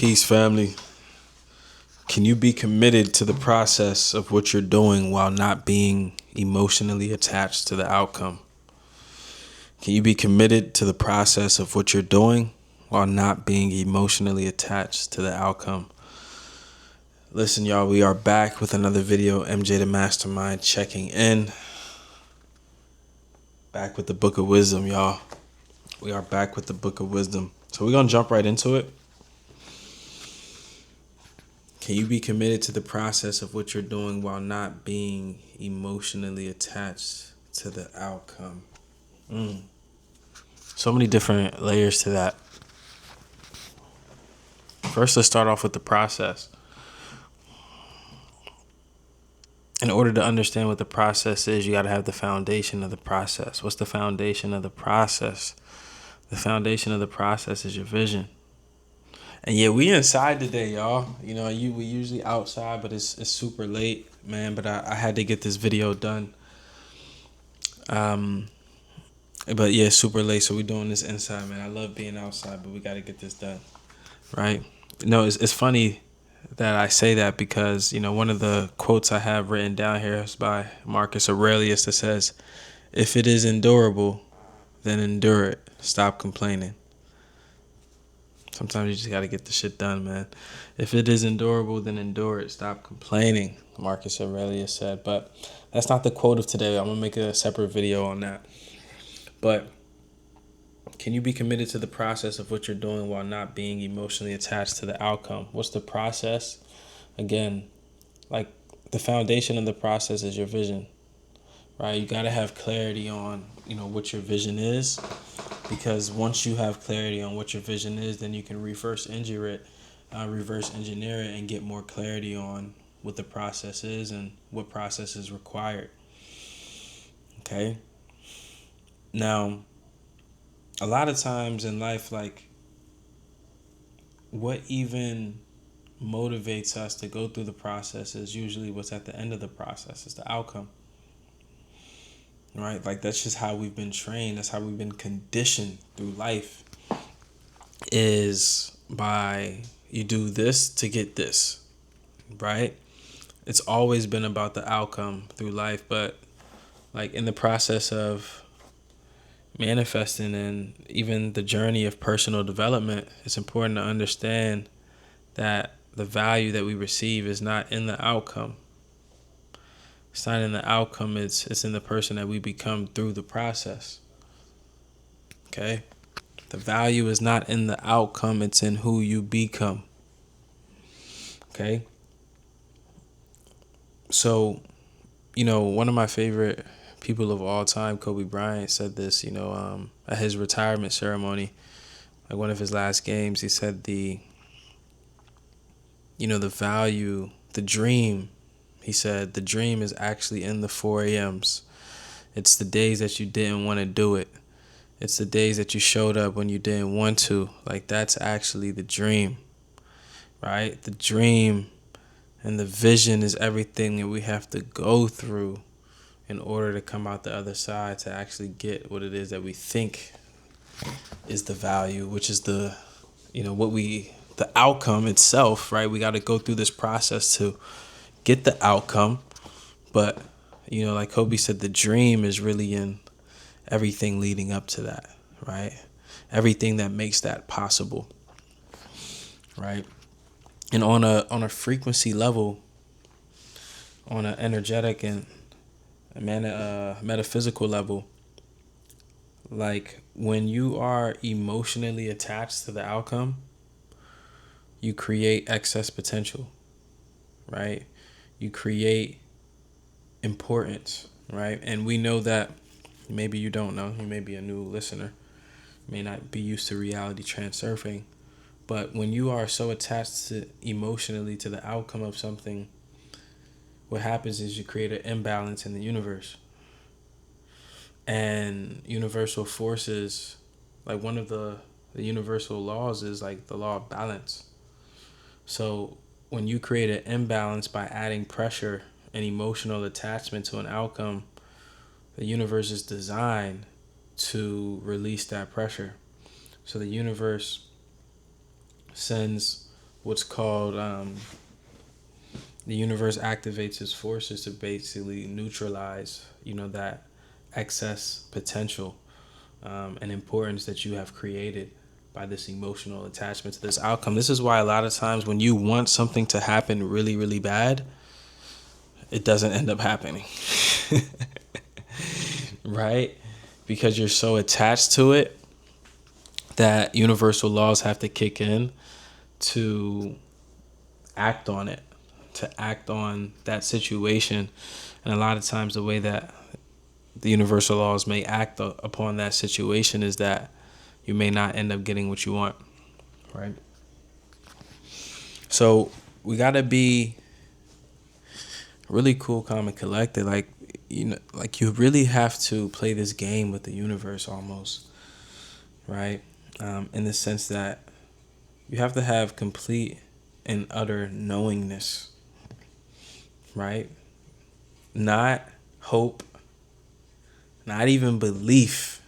Peace, family. Can you be committed to the process of what you're doing while not being emotionally attached to the outcome? Can you be committed to the process of what you're doing while not being emotionally attached to the outcome? Listen, y'all, we are back with another video. MJ the Mastermind checking in. Back with the Book of Wisdom, y'all. We are back with the Book of Wisdom. So we're going to jump right into it. Can you be committed to the process of what you're doing while not being emotionally attached to the outcome? So many different layers to that. First, let's start off with the process. In order to understand what the process is, you got to have the foundation of the process. What's the foundation of the process? The foundation of the process is your vision. And yeah, we inside today, y'all. You know, we usually outside, but it's super late, man. But I had to get this video done. But yeah, super late, so we're doing this inside, man. I love being outside, but we got to get this done, right? No, it's funny that I say that because, you know, one of the quotes I have written down here is by Marcus Aurelius that says, "If it is endurable, then endure it. Stop complaining." Sometimes you just got to get the shit done, man. If it is endurable, then endure it. Stop complaining, Marcus Aurelius said. But that's not the quote of today. I'm going to make a separate video on that. But can you be committed to the process of what you're doing while not being emotionally attached to the outcome? What's the process? Again, like the foundation of the process is your vision, right? You got to have clarity on, what your vision is. Because once you have clarity on what your vision is, then you can reverse engineer it and get more clarity on what the process is and what process is required. Okay? Now, a lot of times in life, like, what even motivates us to go through the process is usually what's at the end of the process, is the outcome. Right? Like, that's just how we've been trained. That's how we've been conditioned through life, is by you do this to get this, right? It's always been about the outcome through life, but like in the process of manifesting and even the journey of personal development, it's important to understand that the value that we receive is not in the outcome. It's not in the outcome, it's in the person that we become through the process. Okay? The value is not in the outcome, it's in who you become. Okay? So, one of my favorite people of all time, Kobe Bryant, said this, at his retirement ceremony, like one of his last games, he said the value, the dream, he said, the dream is actually in the 4 a.m.s. It's the days that you didn't want to do it. It's the days that you showed up when you didn't want to. Like, that's actually the dream, right? The dream and the vision is everything that we have to go through in order to come out the other side to actually get what it is that we think is the value, which is the outcome itself, right? We got to go through this process to get the outcome. But, like Kobe said, the dream is really in everything leading up to that, right? Everything that makes that possible, right? And on a frequency level, on an energetic and metaphysical level, like when you are emotionally attached to the outcome, you create excess potential, right? You create importance, right? And we know that, maybe you don't know, you may be a new listener, may not be used to reality transurfing, but when you are so attached emotionally to the outcome of something, what happens is you create an imbalance in the universe. And universal forces, like one of the universal laws is like the law of balance. So when you create an imbalance by adding pressure and emotional attachment to an outcome, the universe is designed to release that pressure. So the universe sends what's called the universe activates its forces to basically neutralize, that excess potential and importance that you have created by this emotional attachment to this outcome. This is why a lot of times when you want something to happen really, really bad, it doesn't end up happening. Right? Because you're so attached to it that universal laws have to kick in to act on it, to act on that situation. And a lot of times the way that the universal laws may act upon that situation is that you may not end up getting what you want, right? So we got to be really cool, calm, and collected. Like, like you really have to play this game with the universe almost, right? In the sense that you have to have complete and utter knowingness, right? Not hope, not even belief,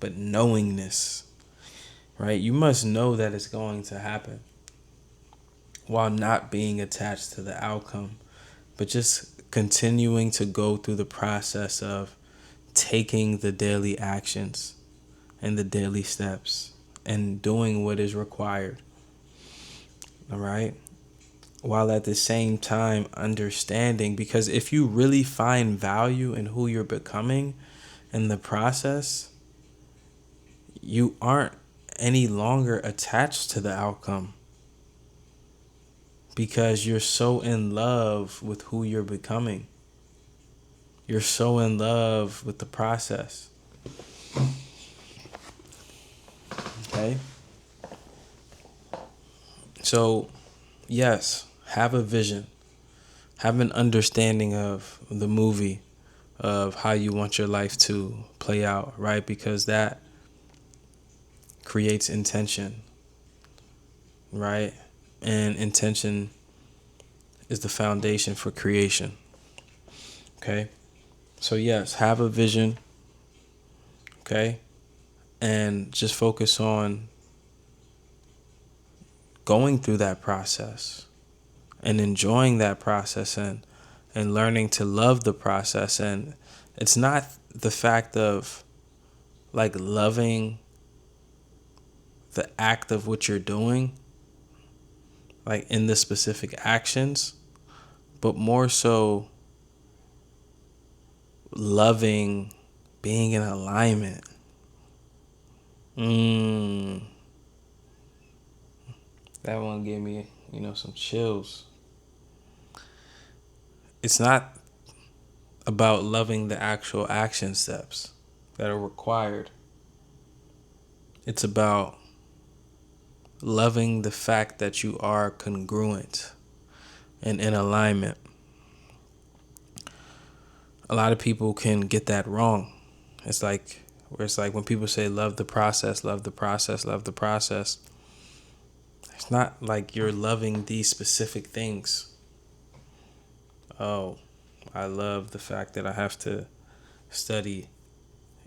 but knowingness, right? You must know that it's going to happen while not being attached to the outcome, but just continuing to go through the process of taking the daily actions and the daily steps and doing what is required, all right? While at the same time understanding, because if you really find value in who you're becoming in the process, you aren't any longer attached to the outcome because you're so in love with who you're becoming. You're so in love with the process. Okay? So, yes, have a vision. Have an understanding of the movie, of how you want your life to play out, right? Because that creates intention, right? And intention is the foundation for creation. Okay? So yes, have a vision, okay? And just focus on going through that process and enjoying that process and learning to love the process. And it's not the fact of like loving the act of what you're doing, like in the specific actions, but more so loving being in alignment. That one gave me, some chills. It's not about loving the actual action steps that are required. It's about loving the fact that you are congruent and in alignment. A lot of people can get that wrong. It's like when people say love the process, love the process, love the process. It's not like you're loving these specific things. Oh, I love the fact that I have to study,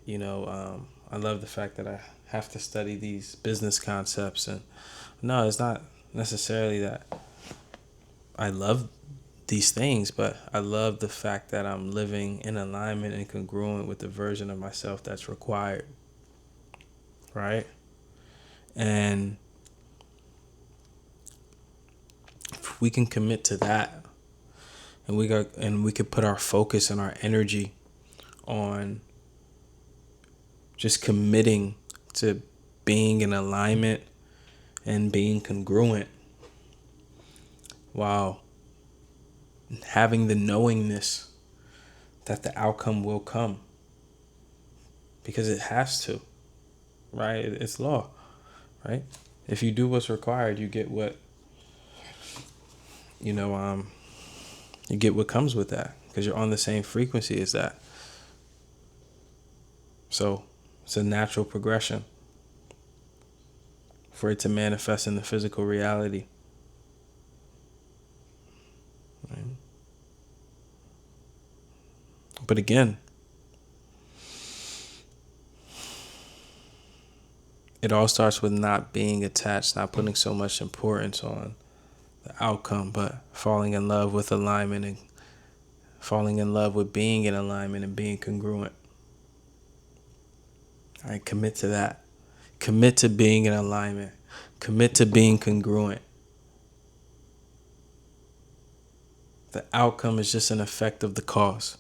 I love the fact that I have to study these business concepts. And no, it's not necessarily that I love these things, but I love the fact that I'm living in alignment and congruent with the version of myself that's required, right? And if we can commit to that, and we could put our focus and our energy on just committing to being in alignment and being congruent while having the knowingness that the outcome will come, because it has to, right? It's law, right? If you do what's required, you get what you get what comes with that, because you're on the same frequency as that. So it's a natural progression for it to manifest in the physical reality. Right? But again, It all starts with not being attached, not putting so much importance on the outcome, but falling in love with alignment and falling in love with being in alignment and being congruent. All right, commit to that. Commit to being in alignment. Commit to being congruent. The outcome is just an effect of the cause.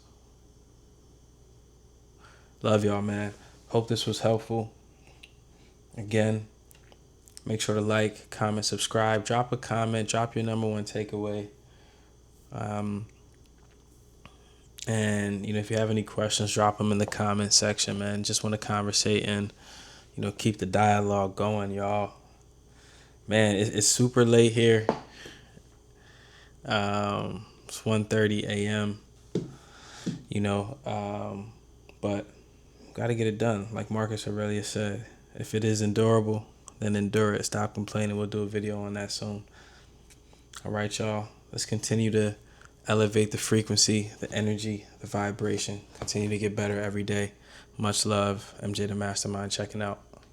Love y'all, man. Hope this was helpful. Again, make sure to like, comment, subscribe. Drop a comment. Drop your number one takeaway. And, if you have any questions, drop them in the comment section, man. Just want to conversate and, keep the dialogue going, y'all. Man, it's super late here. It's 1:30 a.m., but got to get it done. Like Marcus Aurelius said, if it is endurable, then endure it. Stop complaining. We'll do a video on that soon. All right, y'all. Let's continue to elevate the frequency, the energy, the vibration. Continue to get better every day. Much love. MJ the Mastermind checking out.